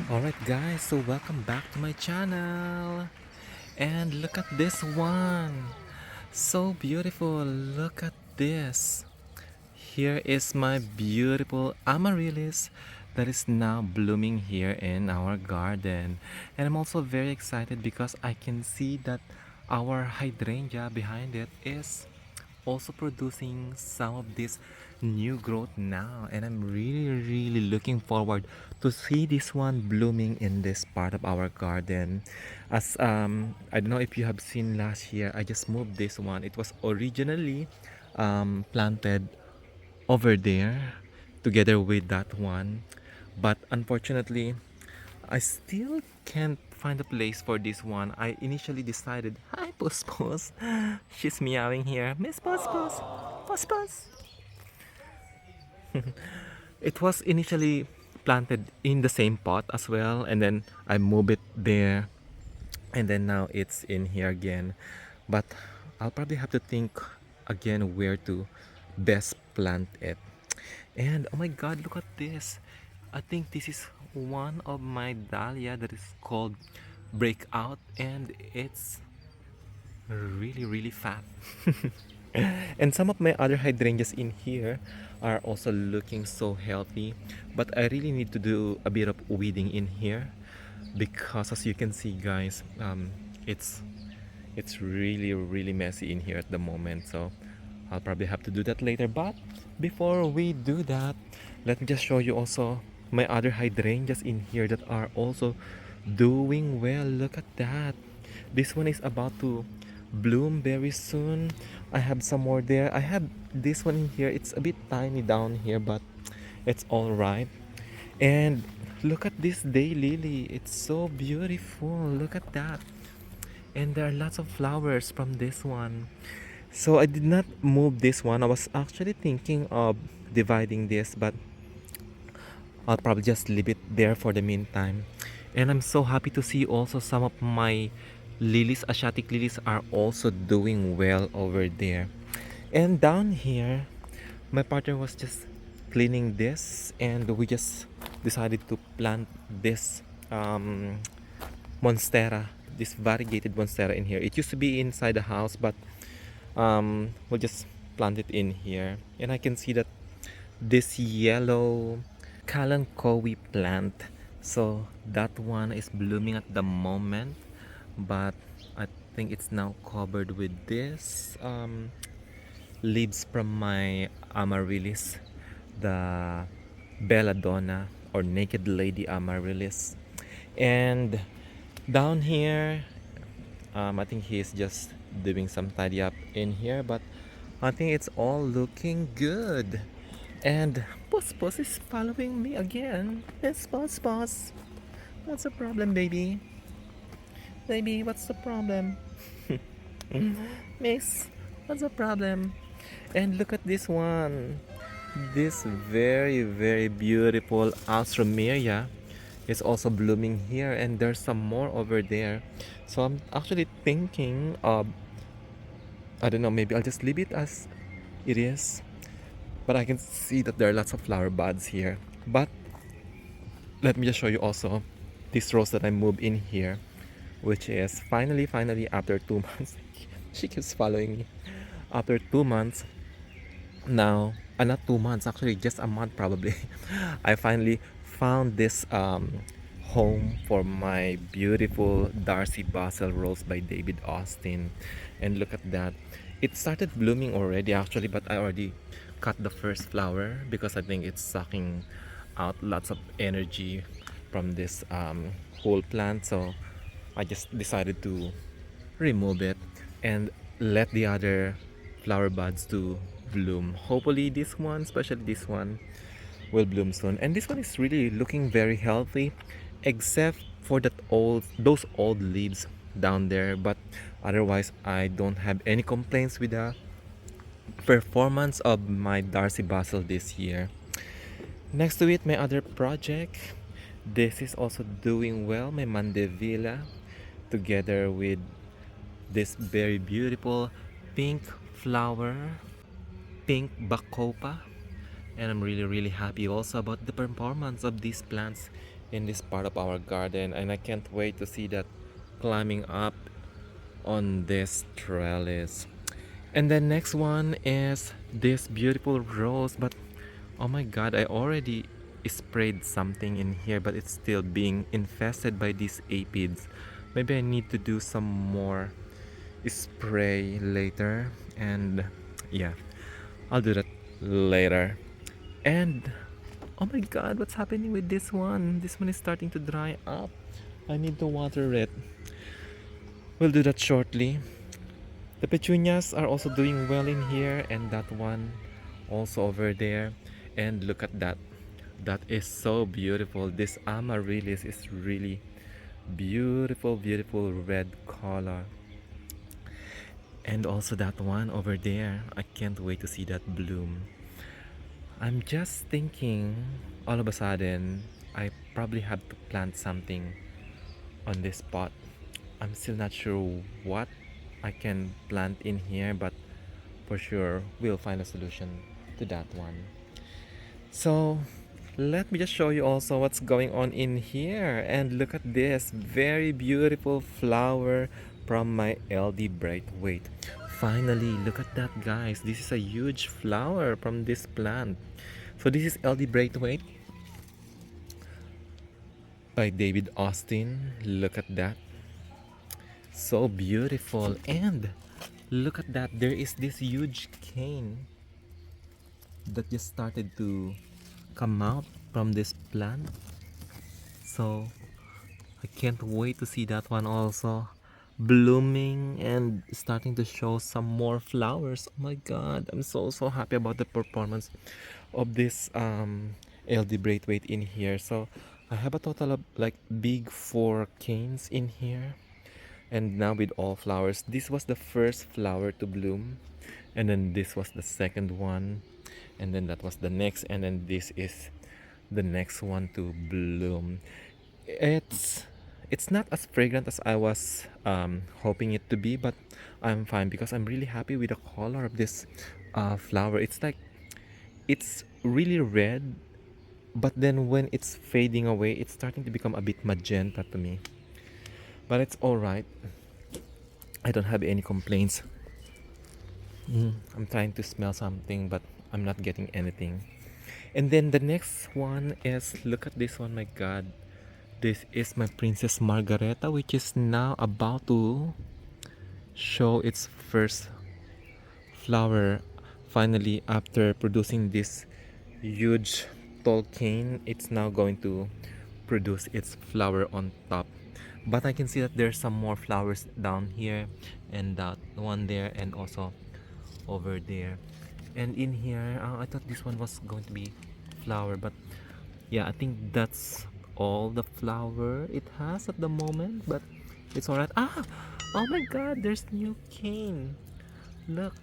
Alright guys, so welcome back to my channel. And look at this one. So beautiful. Look at this. Here is my beautiful amaryllis that is now blooming here in our garden. And I'm also very excited because I can see that our hydrangea behind it is also producing some of this new growth now, and I'm really looking forward to see this one blooming in this part of our garden. As I don't know if you have seen last year, I just moved this one. It was originally planted over there together with that one, but unfortunately I still can't find a place for this one. I initially decided, hi Puss Puss, she's meowing here, Miss Puss Puss, Puss Puss. It was initially planted in the same pot as well, and then I moved it there, and then now it's in here again. But I'll probably have to think again where to best plant it. And oh my god, look at this. I think this is one of my dahlia that is called Breakout, and it's really fat. And some of my other hydrangeas in here are also looking so healthy, but I really need to do a bit of weeding in here because as you can see guys, it's really messy in here at the moment, so I'll probably have to do that later. But before we do that, let me just show you also my other hydrangeas in here that are also doing well. Look at that. This one is about to bloom very soon. I have some more there. I have this one in here. It's a bit tiny down here, but it's all right. And look at this daylily. It's so beautiful. Look at that. And there are lots of flowers from this one. So I did not move this one. I was actually thinking of dividing this, but I'll probably just leave it there for the meantime. And I'm so happy to see also some of my lilies, Asiatic lilies, are also doing well over there. And down here, my partner was just cleaning this, and we just decided to plant this monstera, this variegated monstera in here. It used to be inside the house, but we'll just plant it in here. And I can see that this yellow kalanchoe plant, so that one is blooming at the moment, but I think it's now covered with this leaves from my amaryllis, the belladonna or naked lady amaryllis. And down here, I think he's just doing some tidy up in here, but I think it's all looking good. And Puss Puss is following me again. Yes, Puss Puss. What's the problem, baby? Baby, what's the problem? Miss, what's the problem? And look at this one. This very beautiful Alstroemeria is also blooming here, and there's some more over there. So I'm actually thinking of, I don't know, maybe I'll just leave it as it is. But I can see that there are lots of flower buds here. But let me just show you also this rose that I moved in here, which is finally after 2 months. She keeps following me. After 2 months now, not 2 months, actually just a month probably. I finally found this home for my beautiful Darcy Basil rose by David Austin. And look at that. It started blooming already actually, but I already cut the first flower because I think it's sucking out lots of energy from this whole plant. So I just decided to remove it and let the other flower buds to bloom. Hopefully this one, especially this one, will bloom soon. And this one is really looking very healthy, except for those old leaves down there. But otherwise, I don't have any complaints with the performance of my Darcy Basil this year. Next to it, my other project. This is also doing well, my Mandevilla, together with this very beautiful pink flower, pink bacopa. And I'm really happy also about the performance of these plants in this part of our garden, and I can't wait to see that climbing up on this trellis. And the next one is this beautiful rose, but oh my god, I already sprayed something in here, but it's still being infested by these aphids. Maybe I need to do some more spray later, and yeah, I'll do that later. And oh my god, what's happening with this one? This one is starting to dry up. I need to water it. We'll do that shortly. The petunias are also doing well in here, and that one also over there. And look at that. That is so beautiful. This amaryllis is really beautiful, beautiful red color. And also that one over there. I can't wait to see that bloom. I'm just thinking all of a sudden I probably have to plant something on this pot. I'm still not sure what I can plant in here, but for sure we'll find a solution to that one. So let me just show you also what's going on in here, and look at this very beautiful flower from my LD Brightweight. Finally, look at that, guys. This is a huge flower from this plant. So this is LD Brightweight by David Austin. Look at that. So beautiful. And look at that. There is this huge cane that just started to come out from this plant. So I can't wait to see that one also blooming and starting to show some more flowers. Oh my god, I'm so happy about the performance of this LD Braithwaite in here. So I have a total of like big 4 canes in here, and now with all flowers. This was the first flower to bloom, and then this was the second one, and then that was the next, and then this is the next one to bloom. It's not as fragrant as I was hoping it to be, but I'm fine because I'm really happy with the color of this flower. It's like it's really red, but then when it's fading away, it's starting to become a bit magenta to me. But it's all right. I don't have any complaints. I'm trying to smell something, but I'm not getting anything. And then the next one is, look at this one, my god. This is my Princess Margareta, which is now about to show its first flower. Finally, after producing this huge tall cane, it's now going to produce its flower on top. But I can see that there's some more flowers down here, and that one there, and also over there. And in here, I thought this one was going to be flower, but yeah, I think that's all the flower it has at the moment, but it's all right. Oh my god, there's new cane. Look,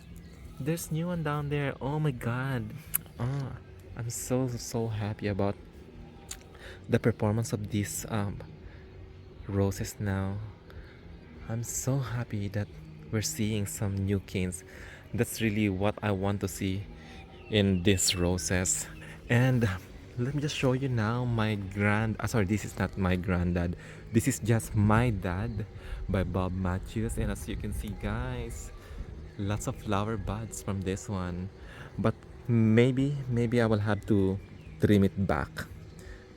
there's new one down there. Oh my god. ah I'm so happy about the performance of these roses now. I'm so happy that we're seeing some new canes. That's really what I want to see in these roses. And let me just show you now my sorry, this is not my granddad. This is just my dad by Bob Matthews. And as you can see, guys, lots of flower buds from this one. But maybe I will have to trim it back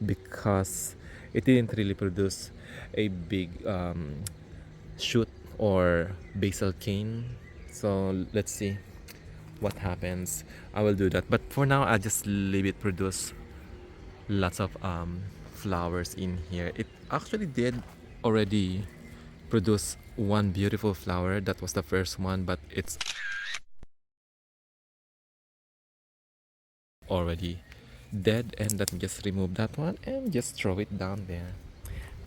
because it didn't really produce a big shoot or basal cane. So let's see what happens. I will do that, but for now I just leave it produce lots of flowers in here. It actually did already produce one beautiful flower. That was the first one, but it's already dead, and let me just remove that one and just throw it down there.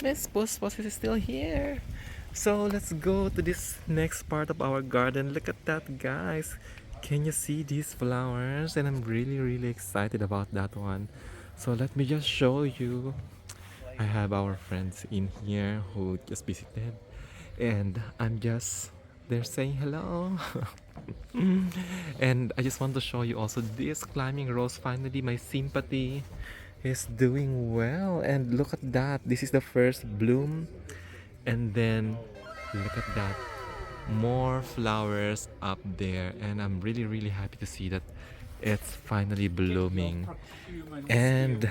Miss Puss is still here. So let's go to this next part of our garden. Look at that, guys. Can you see these flowers? And I'm really excited about that one. So let me just show you. I have our friends in here who just visited, and they're saying hello. And I just want to show you also this climbing rose. Finally, my sympathy. is doing well. And look at that. This is the first bloom. And then look at that. More flowers up there. And I'm really, really happy to see that it's finally blooming. And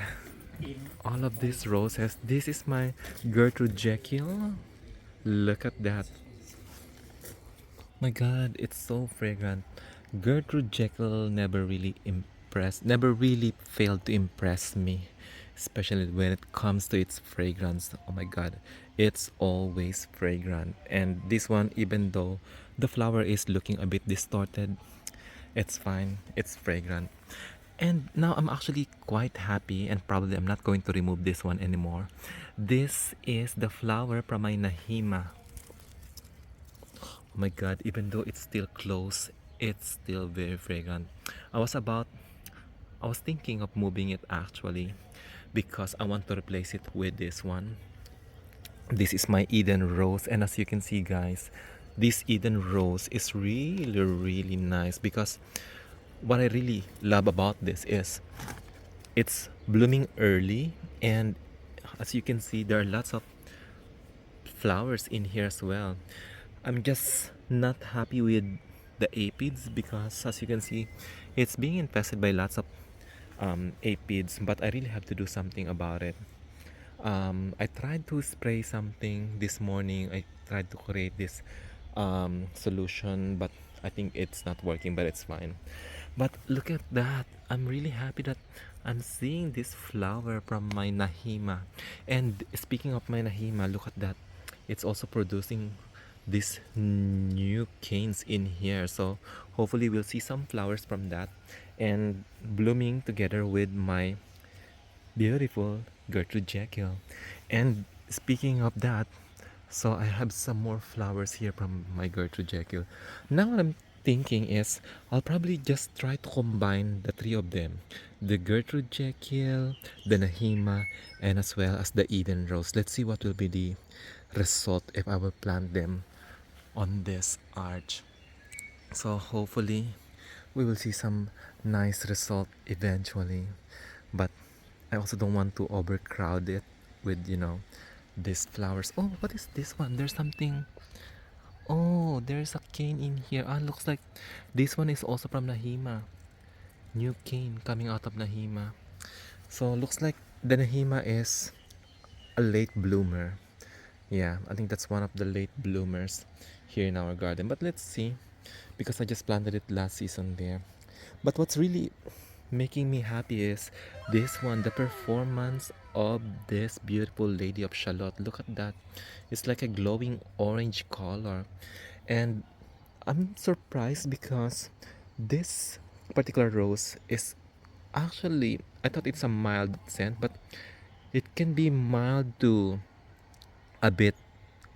all of these roses. This is my Gertrude Jekyll. Look at that. My god, it's so fragrant. Gertrude Jekyll never really failed to impress me, especially when it comes to its fragrance. Oh my god, it's always fragrant. And this one, even though the flower is looking a bit distorted, it's fine, it's fragrant. And now I'm actually quite happy, and probably I'm not going to remove this one anymore. This is the flower from my Nahima. Oh my god, even though it's still closed, it's still very fragrant. I was about I was thinking of moving it actually because I want to replace it with this one. This is my Eden Rose, and as you can see guys, this Eden Rose is really really nice because what I really love about this is it's blooming early, and as you can see there are lots of flowers in here as well. I'm just not happy with the aphids because as you can see it's being infested by lots of aphids, but I really have to do something about it. I tried to spray something this morning. I tried to create this solution, but I think it's not working, but it's fine. But look at that. I'm really happy that I'm seeing this flower from my Nahima. And speaking of my Nahima, look at that. It's also producing these new canes in here. So hopefully we'll see some flowers from that and blooming together with my beautiful Gertrude Jekyll. And speaking of that, so I have some more flowers here from my Gertrude Jekyll. Now what I'm thinking is I'll probably just try to combine the three of them. The Gertrude Jekyll, the Nahima, and as well as the Eden Rose. Let's see what will be the result if I will plant them on this arch. So hopefully we will see some nice result eventually. But I also don't want to overcrowd it with, these flowers. Oh, what is this one? There's something. Oh, there's a cane in here. Ah, looks like this one is also from Nahima. New cane coming out of Nahima. So looks like the Nahima is a late bloomer. Yeah, I think that's one of the late bloomers here in our garden. But let's see, because I just planted it last season there. But what's really making me happy is this one, the performance of this beautiful Lady of Shalott. Look at that. It's like a glowing orange color. And I'm surprised because this particular rose is actually, I thought it's a mild scent, but it can be mild to a bit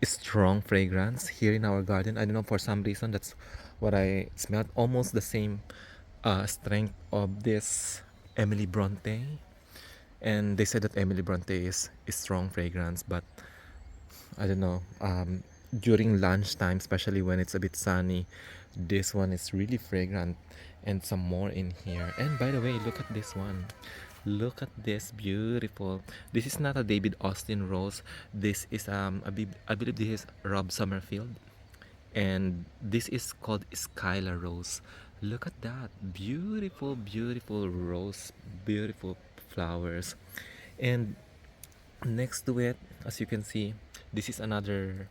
strong fragrance here in our garden. I don't know, for some reason that's what I smelled, almost the same strength of this Emily Bronte. And they said that Emily Bronte is strong fragrance, but I don't know. During lunchtime, especially when it's a bit sunny, this one is really fragrant, and some more in here. And by the way, look at this one. Look at this beautiful. This is not a David Austin rose. This is I believe this is Rob Summerfield, and this is called Skylar rose. Look at that, beautiful, beautiful rose, beautiful flowers. And next to it, as you can see, this is another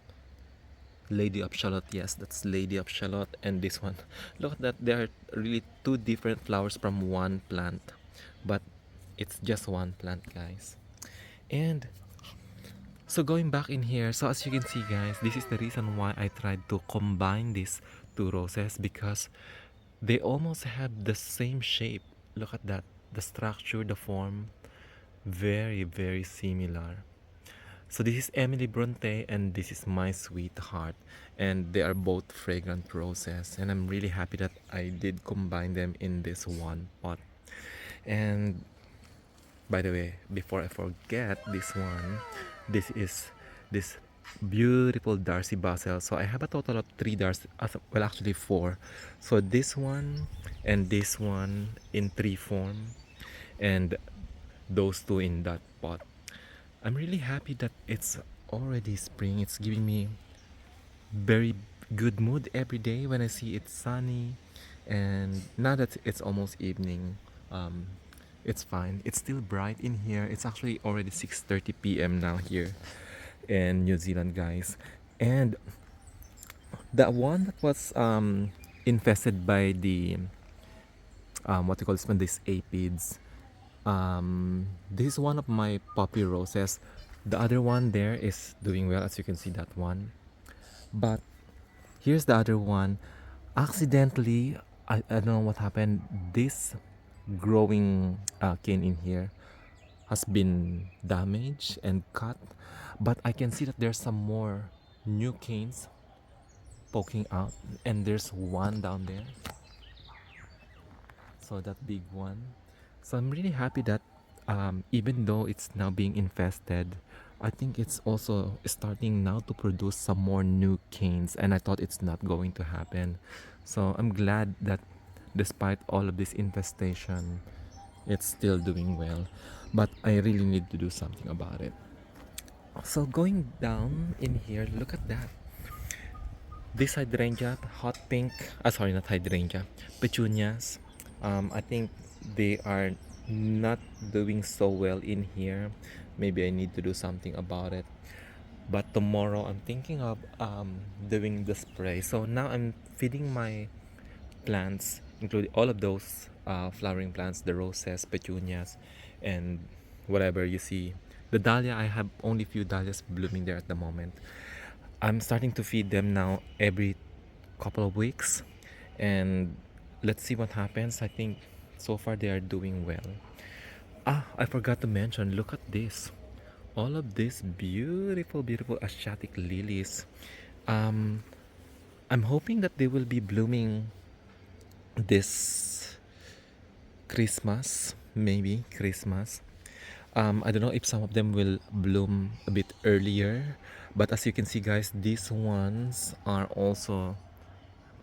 Lady of Shalott. Yes, that's Lady of Shalott. And this one, look at that, there are really two different flowers from one plant, but it's just one plant, guys. And so going back in here, so as you can see guys, this is the reason why I tried to combine these two roses, because they almost have the same shape. Look at that, the structure, the form, very very similar. So this is Emily Bronte and this is My Sweetheart, and they are both fragrant roses, and I'm really happy that I did combine them in this one pot. And by the way, before I forget this one, this is this beautiful Darcy Basil. So I have a total of three Darcy, well actually four. So this one and this one in tree form, and those two in that pot. I'm really happy that it's already spring. It's giving me very good mood every day when I see it's sunny. And now that it's almost evening, um, it's fine. It's still bright in here. It's actually already 6:30 p.m. now here in New Zealand, guys. And the one that was infested by the what do you call this one? These aphids. This is one of my poppy roses. The other one there is doing well, as you can see that one. But here's the other one. Accidentally, I don't know what happened. This growing cane in here has been damaged and cut. But I can see that there's some more new canes poking out. And there's one down there. So that big one. So I'm really happy that even though it's now being infested, I think it's also starting now to produce some more new canes, and I thought it's not going to happen. So I'm glad that despite all of this infestation, it's still doing well. But I really need to do something about it. So going down in here, look at that. This hydrangea, hot pink, sorry, not hydrangea, petunias. I think they are not doing so well in here. Maybe I need to do something about it. But tomorrow I'm thinking of doing the spray. So now I'm feeding my plants, including all of those flowering plants, the roses, petunias, and whatever you see. The dahlia, I have only few dahlias blooming there at the moment. I'm starting to feed them now every couple of weeks, and let's see what happens. I think so far they are doing well. I forgot to mention, look at this. All of these beautiful, beautiful Asiatic lilies. Um, I'm hoping that they will be blooming this Christmas, maybe Christmas. I don't know if some of them will bloom a bit earlier, but as you can see, guys, these ones are also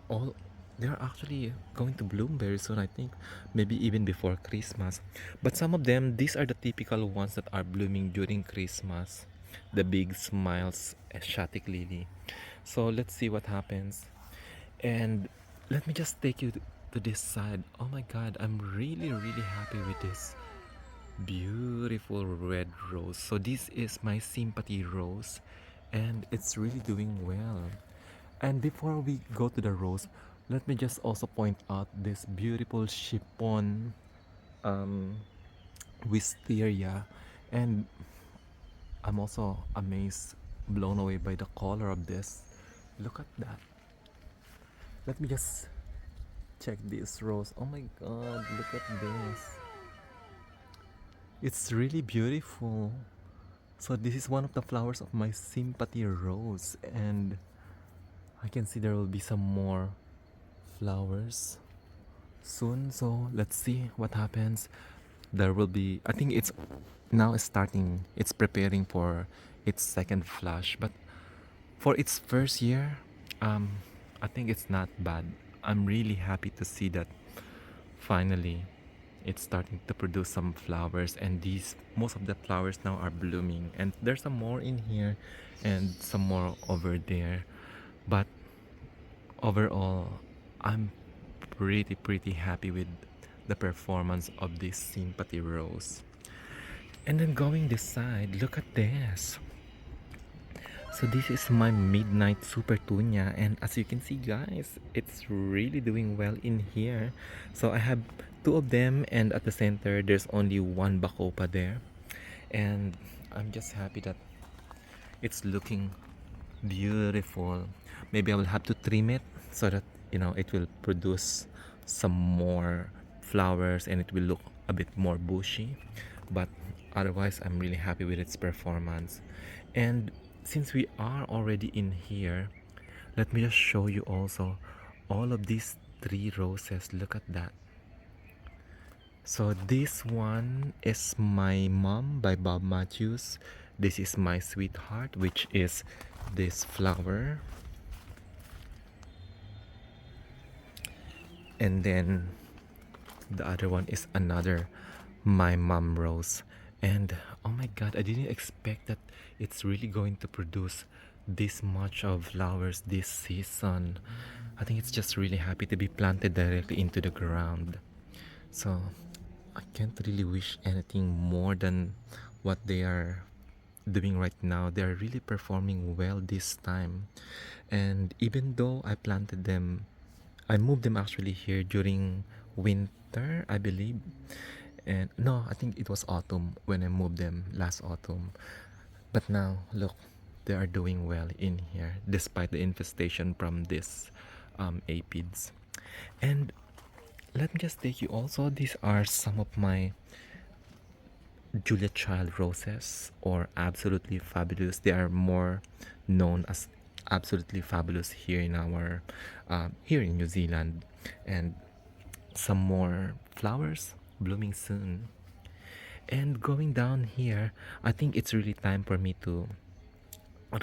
all they're actually going to bloom very soon. I think maybe even before Christmas. But some of them, these are the typical ones that are blooming during Christmas. The big smiles Asiatic lily. So let's see what happens. And let me just take you to this side. Oh my god, I'm really really happy with this beautiful red rose. So this is my sympathy rose, and it's really doing well. And before we go to the rose, let me just also point out this beautiful chiffon um, wisteria. And I'm also amazed, blown away by the color of this. Look at that. Let me just check this rose. Oh my god, look at this. It's really beautiful. So this is one of the flowers of my sympathy rose, and I can see there will be some more flowers soon. So let's see what happens. There will be, I think it's now starting, it's preparing for its second flush. But for its first year, I think it's not bad. I'm really happy to see that finally it's starting to produce some flowers, and these most of the flowers now are blooming, and there's some more in here and some more over there. But overall, I'm pretty happy with the performance of this sympathy rose. And then going this side, look at this. So this is my midnight super tunya, and as you can see, guys, it's really doing well in here. So I have two of them, and at the center there's only one bacopa there, and I'm just happy that it's looking beautiful. Maybe I will have to trim it so that it will produce some more flowers and it will look a bit more bushy. But otherwise, I'm really happy with its performance. And since we are already in here, let me just show you also all of these three roses. Look at that. So this one is My Mom by Bob Matthews. This is My Sweetheart, which is this flower. And then the other one is another my mom rose. And oh my god, I didn't expect that it's really going to produce this much of flowers this season. I think it's just really happy to be planted directly into the ground. So I can't really wish anything more than what they are doing right now. They are really performing well this time. And even though I planted them, I moved them actually here during winter, I believe. And no, I think it was autumn when I moved them last autumn. But now, look, they are doing well in here despite the infestation from this aphids. And let me just take you also, these are some of my Julia Child roses or absolutely fabulous. They are more known as absolutely fabulous here in our here in New Zealand, and some more flowers blooming soon. And going down here, I think it's really time for me to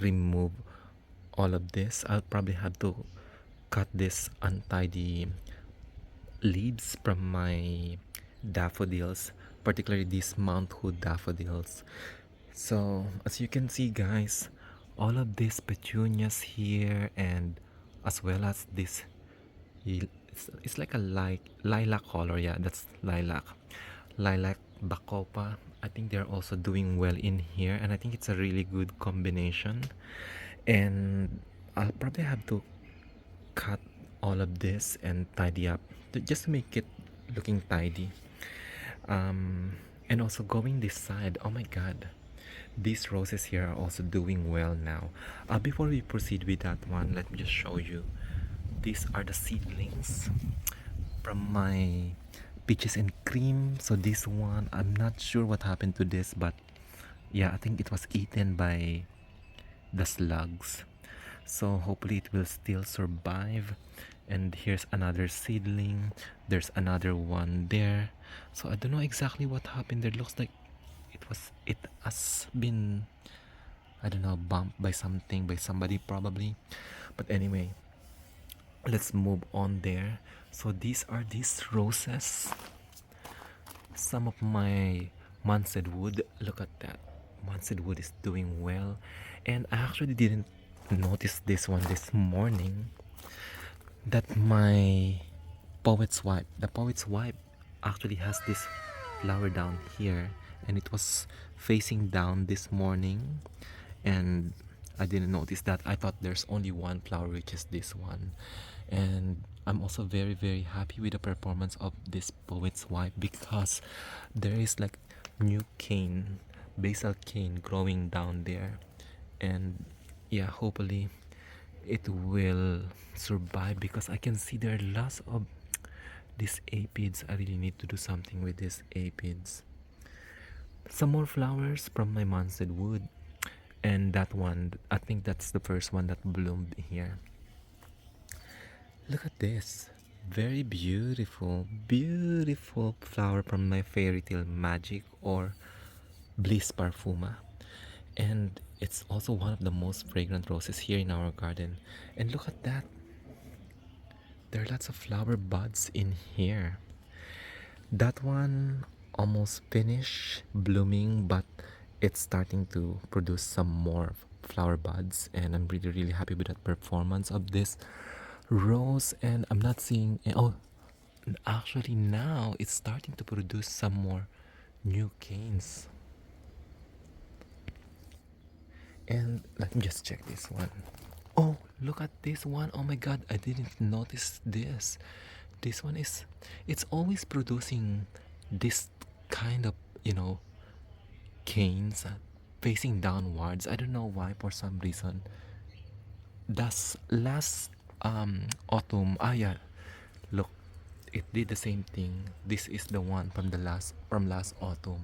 remove all of this. I'll probably have to cut this untidy leaves from my daffodils, particularly these Mount Hood daffodils. So, as you can see, guys, all of these petunias here, and as well as this, it's like a lilac color. Yeah, that's lilac. Lilac bacopa. I think they're also doing well in here, and I think it's a really good combination. And I'll probably have to cut all of this and tidy up just to make it looking tidy. And also going this side, oh my god, these roses here are also doing well now. Before we proceed with that one, let me just show you. These are the seedlings from my peaches and cream. So this one, I'm not sure what happened to this, but yeah, I think it was eaten by the slugs. So hopefully it will still survive. And here's another seedling. There's another one there. So I don't know exactly what happened there. Looks like it has been, I don't know, bumped by something, by somebody probably. But anyway, let's move on there. So these roses. Some of my Munstead wood. Look at that. Munstead wood is doing well. And I actually didn't notice this one this morning, that my the poet's wife actually has this flower down here, and it was facing down this morning, and I didn't notice that. I thought there's only one flower, which is this one. And I'm also very happy with the performance of this poet's wife, because there is like new cane, basal cane growing down there. And yeah, hopefully it will survive, because I can see there are lots of these aphids. I really need to do something with these aphids. Some more flowers from my Munstead wood, and that one, I think that's the first one that bloomed here. Look at this, very beautiful flower from my fairy tale magic or bliss parfuma. And it's also one of the most fragrant roses here in our garden. And look at that, there are lots of flower buds in here. That one almost finished blooming, but it's starting to produce some more flower buds, and I'm really happy with that performance of this rose. And I'm not seeing, oh, actually now it's starting to produce some more new canes. And let me just check this one. Oh, look at this one. Oh my god, I didn't notice this. This one is, it's always producing this kind of, canes facing downwards. I don't know why, for some reason. That's last autumn. Ah yeah, look, it did the same thing. This is the one from last autumn.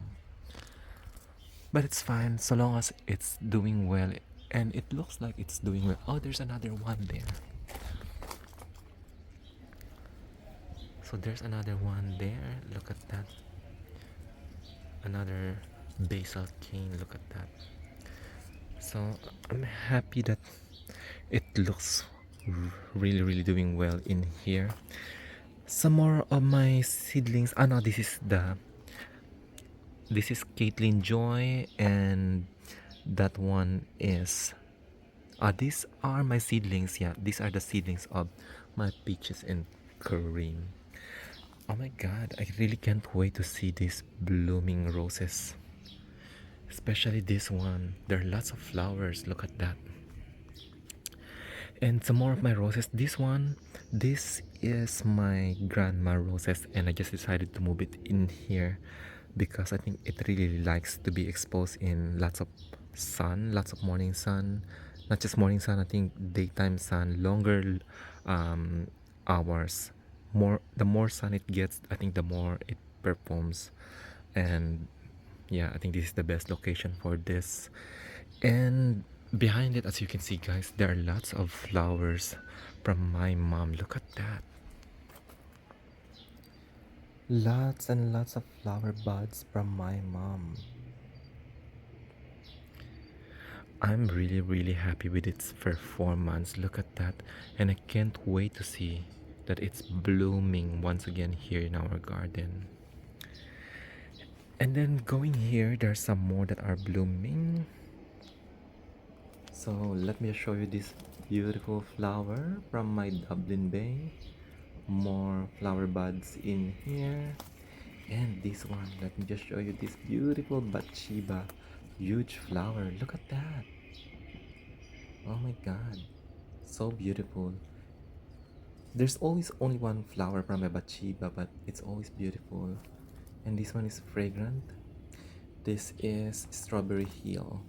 But it's fine so long as it's doing well, and it looks like it's doing well. Oh, there's another one there. So there's another one there. Look at that. Another basal cane. Look at that. So I'm happy that it looks really doing well in here. Some more of my seedlings. Ah no, this is the this is Caitlin Joy, and that one is these are my seedlings. Yeah, these are the seedlings of my peaches and cream. Oh my god, I really can't wait to see these blooming roses. Especially this one. There are lots of flowers. Look at that. And some more of my roses. This is my grandma roses, and I just decided to move it in here because I think it really likes to be exposed in lots of sun, lots of morning sun. Not just morning sun, I think daytime sun, longer hours. The more sun it gets, I think the more it performs. And yeah, I think this is the best location for this. And behind it, as you can see, guys, there are lots of flowers from my mom. Look at that. Lots and lots of flower buds from my mom. I'm really happy with its performance. Look at that. And I can't wait to see that it's blooming once again here in our garden. And then going here, there's some more that are blooming. So let me show you this beautiful flower from my Dublin Bay. More flower buds in here. And this one, let me just show you this beautiful Bathsheba. Huge flower. Look at that. Oh my god. So beautiful. There's always only one flower from a Bathsheba, but it's always beautiful. And this one is fragrant. This is Strawberry Hill.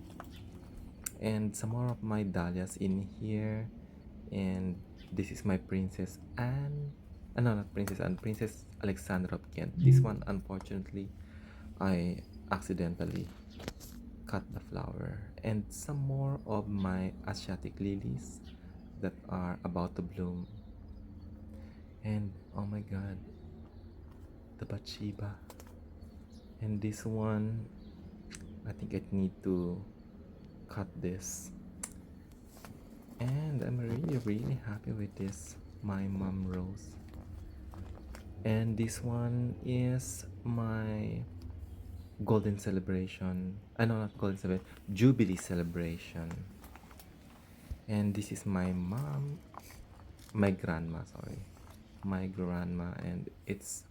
And some more of my dahlias in here. And this is my Princess Anne. No, not Princess Anne, Princess Alexandra of Kent. This one, unfortunately, I accidentally cut the flower. And some more of my Asiatic lilies that are about to bloom. And oh my god, the Bathsheba. And this one, I think I need to cut this. And I'm really happy with this, my mom rose. And this one is my golden celebration. No, not golden celebration, jubilee celebration. And this is my mom, my grandma, sorry, my grandma, and it's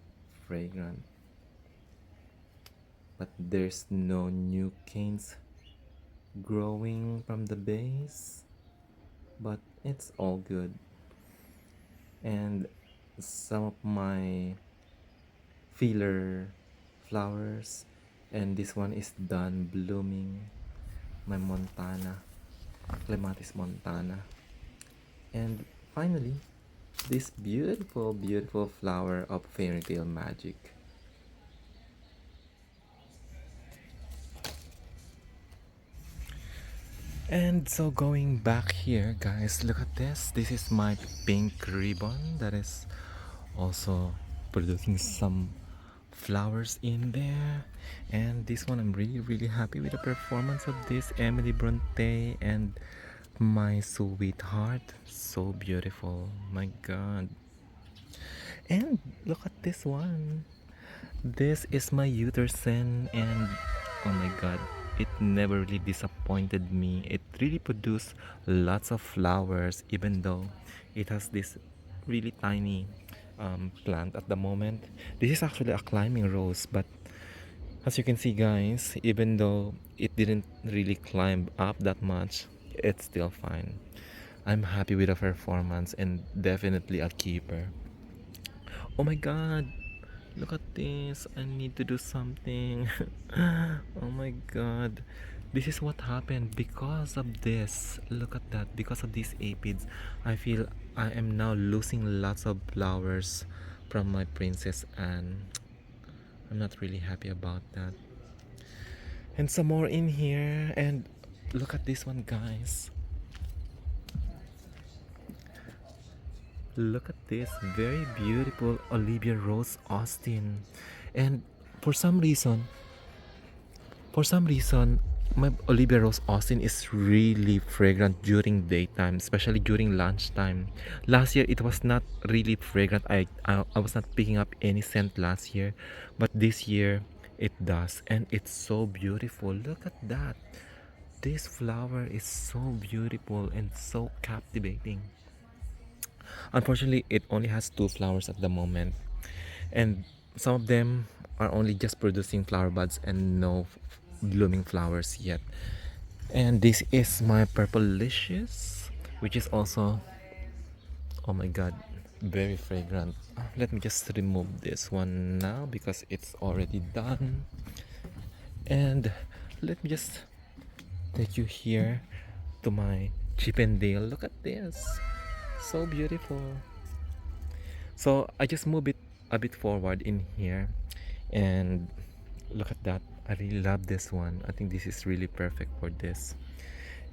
fragrant. But there's no new canes growing from the base, but it's all good. And some of my filler flowers, and this one is done blooming, my Montana, Clematis Montana. And finally, this beautiful flower of Fairy Tale Magic. And so going back here, guys, look at this. This is my pink ribbon that is also producing some flowers in there. And this one, I'm really happy with the performance of this Emily Bronte and my sweetheart. So beautiful, my god. And look at this one. This is my Utersen, and oh my god, it never really disappointed me. It really produced lots of flowers, even though it has this really tiny plant at the moment. This is actually a climbing rose, but as you can see, guys, even though it didn't really climb up that much, it's still fine. I'm happy with the performance and definitely a keeper. Oh my god, look at this. I need to do something. Oh my god. This is what happened because of this. Look at that. Because of these aphids, I feel I am now losing lots of flowers from my Princess Anne. I'm not really happy about that. And some more in here. And look at this one, guys. Look at this very beautiful Olivia Rose Austin. And for some reason, my Olivia Rose Austin is really fragrant during daytime, especially during lunchtime. Last year it was not really fragrant. I was not picking up any scent last year, but this year It does, and it's so beautiful. Look at that. This flower is so beautiful and so captivating. Unfortunately, it only has two flowers at the moment, and some of them are only just producing flower buds and no blooming flowers yet. And this is my purple licious, which is also, oh my god, very fragrant. Let me just remove this one now because it's already done. And let me just take you here to my Chippendale. Look at this, so beautiful. So I just move it a bit forward in here, and look at that. I really love this one. I think this is really perfect for this.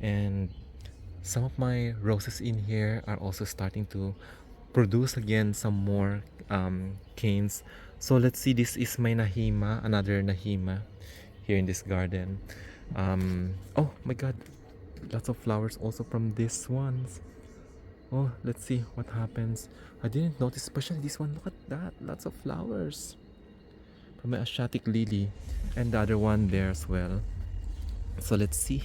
And some of my roses in here are also starting to produce again some more canes. So let's see, this is my Nahima, another Nahima here in this garden. Oh my god, lots of flowers also from these ones. Oh, let's see what happens. I didn't notice, especially this one. Look at that, lots of flowers from my Asiatic lily, and the other one there as well. So let's see.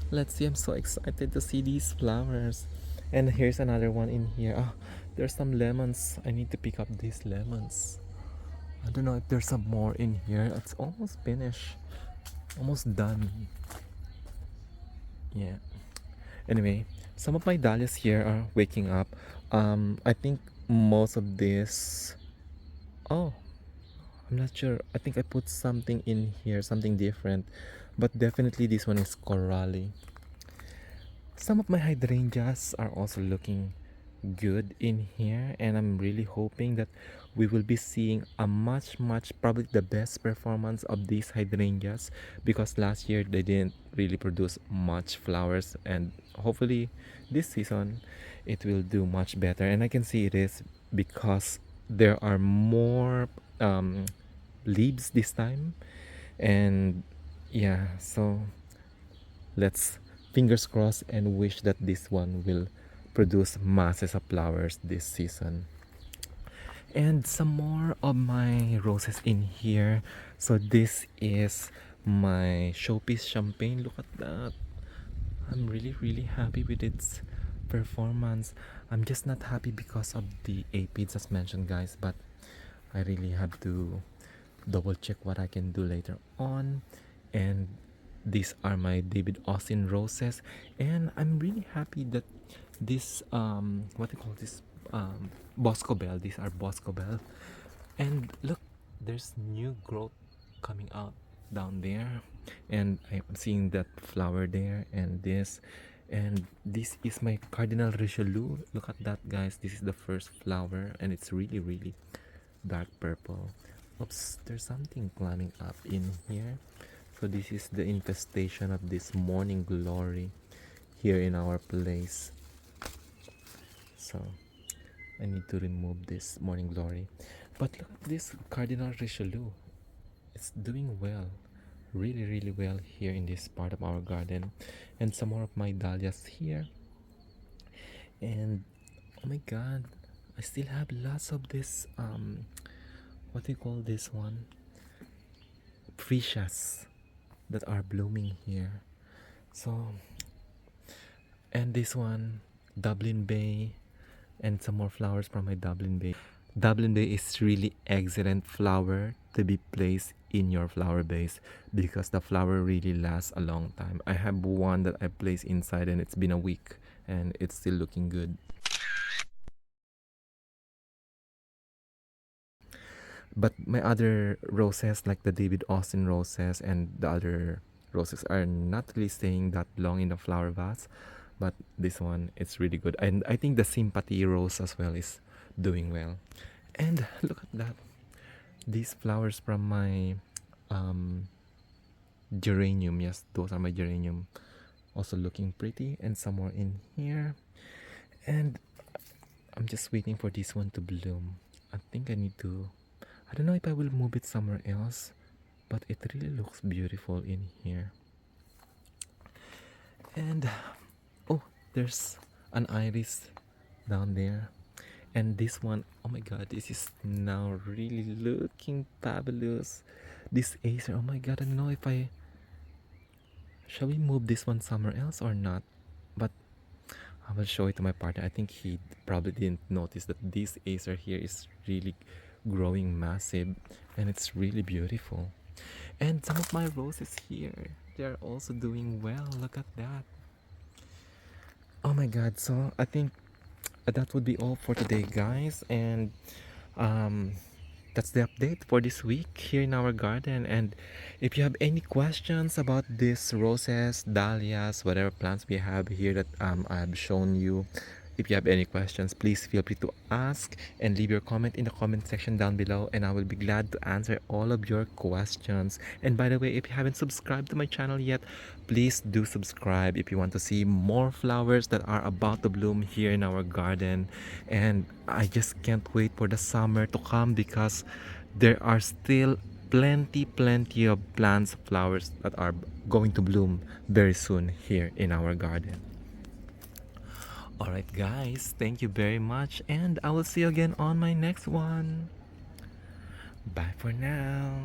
Let's see. I'm so excited to see these flowers. And here's another one in here. Oh, there's some lemons. I need to pick up these lemons. I don't know if there's some more in here. It's almost finished. Almost done. Yeah. Anyway, some of my dahlias here are waking up. I think most of this. Oh, I'm not sure. I think I put something in here, something different. But definitely this one is corally. Some of my hydrangeas are also looking good in here, and I'm really hoping that we will be seeing a much probably the best performance of these hydrangeas, because last year they didn't really produce much flowers, and hopefully this season it will do much better. And I can see it is because there are more leaves this time. And yeah, so let's fingers crossed and wish that this one will produce masses of flowers this season. And some more of my roses in here. So this is my showpiece champagne. Look at that. I'm really happy with its performance. I'm just not happy because of the aphids as mentioned, guys, but I really have to double check what I can do later on. And these are my David Austin roses, and I'm really happy that this what do you call this, Bosco Bell, these are Bosco Bell. And look, there's new growth coming out down there, and I'm seeing that flower there, and this is my Cardinal Richelieu. Look at that, guys. This is the first flower, and it's really dark purple. Oops, there's something climbing up in here. So this is the infestation of this morning glory here in our place. So I need to remove this morning glory. But look at this Cardinal Richelieu. It's doing well. Really well here in this part of our garden. And some more of my dahlias here. And oh my god, I still have lots of this what do you call this one? Freesias that are blooming here. So, and this one, Dublin Bay, and some more flowers from my Dublin Bay. Dublin Bay is really excellent flower to be placed in your flower base because the flower really lasts a long time. I have one that I placed inside and it's been a week and it's still looking good. But my other roses, like the David Austin roses and the other roses, are not really staying that long in the flower vase. But this one, it's really good. And I think the Sympathy rose as well is doing well. And look at that. These flowers from my um, geranium. Yes, those are my geranium. Also looking pretty. And some more in here. And I'm just waiting for this one to bloom. I think I need to, I don't know if I will move it somewhere else, but it really looks beautiful in here. And oh, there's an iris down there. And this one, oh my god, this is now really looking fabulous. This Acer, oh my god, I don't know if I shall we move this one somewhere else or not. But I will show it to my partner. I think he probably didn't notice that this Acer here is really growing massive and it's really beautiful. And some of my roses here, they're also doing well. Look at that. Oh my god, so I think that would be all for today, guys. And um, that's the update for this week here in our garden. And if you have any questions about these roses, dahlias, whatever plants we have here that I've shown you, if you have any questions, please feel free to ask and leave your comment in the comment section down below, and I will be glad to answer all of your questions. And by the way, if you haven't subscribed to my channel yet, please do subscribe if you want to see more flowers that are about to bloom here in our garden. And I just can't wait for the summer to come because there are still plenty of plants, flowers that are going to bloom very soon here in our garden. Alright guys, thank you very much, and I will see you again on my next one. Bye for now.